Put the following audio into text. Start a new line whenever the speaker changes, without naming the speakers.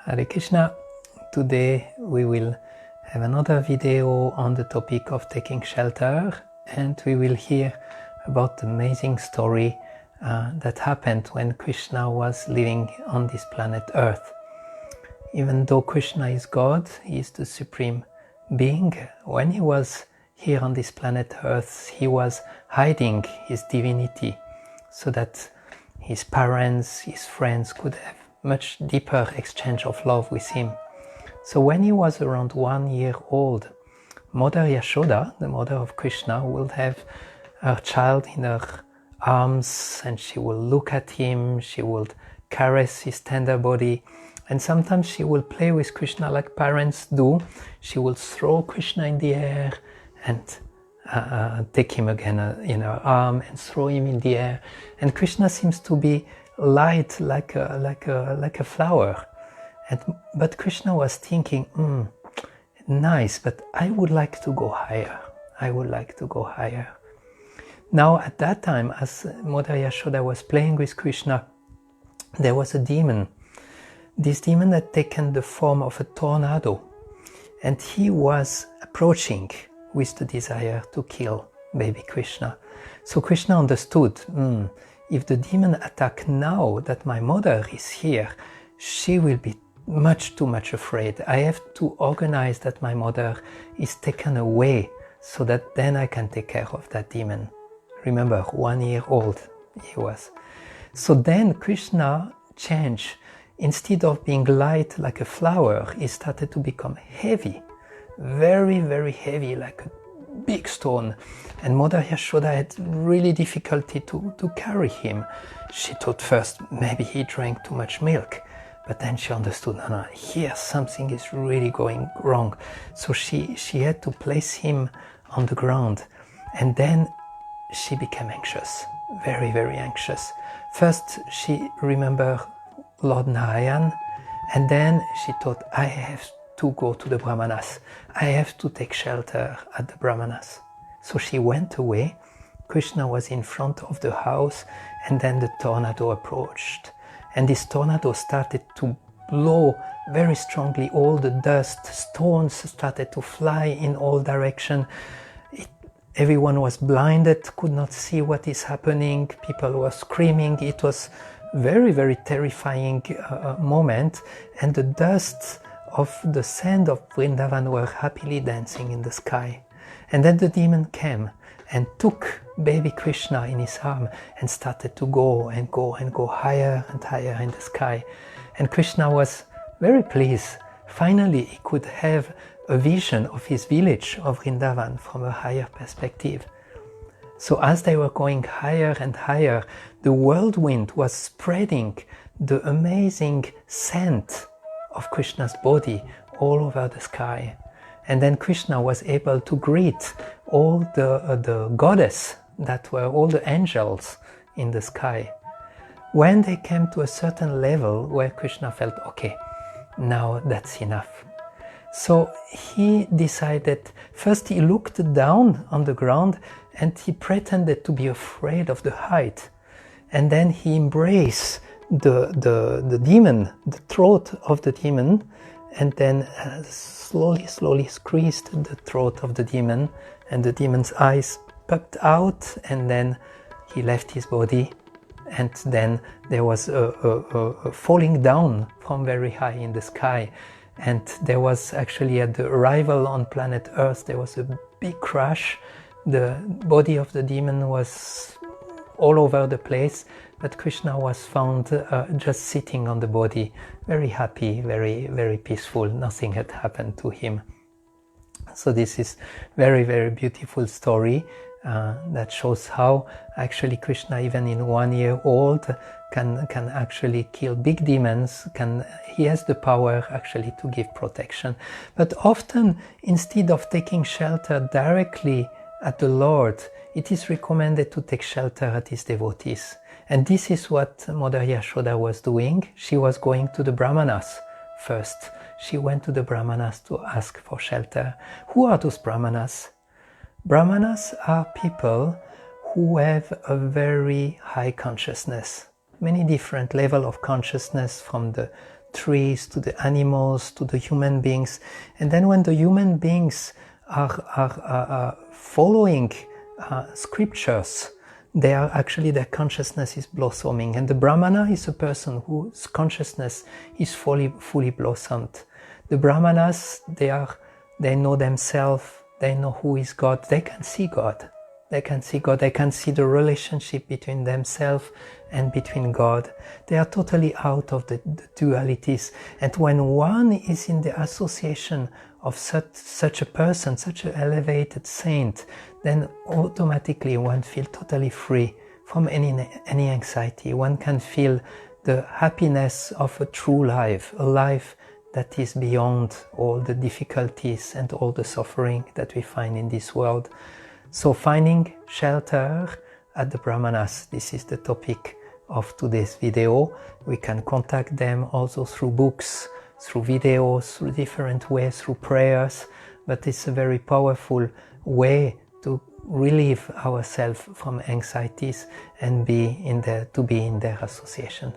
Hare Krishna. Today we will have another video on the topic of taking shelter, and we will hear about the amazing story that happened when Krishna was living on this planet Earth. Even though Krishna is God, he is the supreme being, when he was here on this planet Earth, he was hiding his divinity so that his parents, his friends could have much deeper exchange of love with him. So when he was around 1 year old, Mother Yashoda, the mother of Krishna, will have her child in her arms, and she will look at him, she will caress his tender body, and sometimes she will play with Krishna like parents do. She will throw Krishna in the air and take him again in her arm and throw him in the air. And Krishna seems to be light like a flower. But Krishna was thinking, nice, but I would like to go higher. I would like to go higher. Now at that time, as Mother Yashoda was playing with Krishna, there was a demon. This demon had taken the form of a tornado, and he was approaching with the desire to kill baby Krishna. So Krishna understood, if the demon attack now that my mother is here, she will be much too much afraid. I have to organize that my mother is taken away so that then I can take care of that demon. Remember, 1 year old he was. So then Krishna changed. Instead of being light like a flower, he started to become heavy, very, very heavy, like a big stone. And Mother Yashoda had really difficulty to carry him. She thought first maybe he drank too much milk, but then she understood, no, here something is really going wrong. So she had to place him on the ground, and then she became anxious, very, very anxious. First she remembered Lord Narayan, and then she thought, I have to go to the Brahmanas. I have to take shelter at the Brahmanas. So she went away. Krishna was in front of the house, and then the tornado approached. And this tornado started to blow very strongly. All the dust, stones started to fly in all directions. Everyone was blinded, could not see what is happening. People were screaming. It was very, very terrifying moment, and the dust of the sand of Vrindavan were happily dancing in the sky. And then the demon came and took baby Krishna in his arm and started to go and go and go higher and higher in the sky. And Krishna was very pleased. Finally he could have a vision of his village of Vrindavan from a higher perspective. So as they were going higher and higher, the whirlwind was spreading the amazing scent of Krishna's body all over the sky. And then Krishna was able to greet all the goddess that were all the angels in the sky. When they came to a certain level where Krishna felt, okay, now that's enough. So he decided, first he looked down on the ground and he pretended to be afraid of the height. And then he embraced the demon, the throat of the demon, and then slowly squeezed the throat of the demon, and the demon's eyes popped out, and then he left his body. And then there was a falling down from very high in the sky. And there was actually, at the arrival on planet Earth, there was a big crash. The body of the demon was all over the place, but Krishna was found just sitting on the body, very happy, very, very peaceful. Nothing had happened to him. So this is very, very beautiful story that shows how actually Krishna, even in 1 year old, can actually kill big demons. He has the power actually to give protection. But often, instead of taking shelter directly at the Lord, it is recommended to take shelter at his devotees. And this is what Mother Yashoda was doing. She was going to the Brahmanas first. She went to the Brahmanas to ask for shelter. Who are those Brahmanas? Brahmanas are people who have a very high consciousness, many different levels of consciousness, from the trees to the animals to the human beings. And then when the human beings are following scriptures, their consciousness is blossoming. And the Brahmana is a person whose consciousness is fully blossomed. The Brahmanas, they know themselves, they know who is God, they can see God. They can see God, they can see the relationship between themselves and between God. They are totally out of the dualities. And when one is in the association of such a person, such an elevated saint, then automatically one feels totally free from any anxiety. One can feel the happiness of a true life, a life that is beyond all the difficulties and all the suffering that we find in this world. So finding shelter at the Brahmanas, this is the topic of today's video. We can contact them also through books, through videos, through different ways, through prayers, but it's a very powerful way to relieve ourselves from anxieties and to be in their association.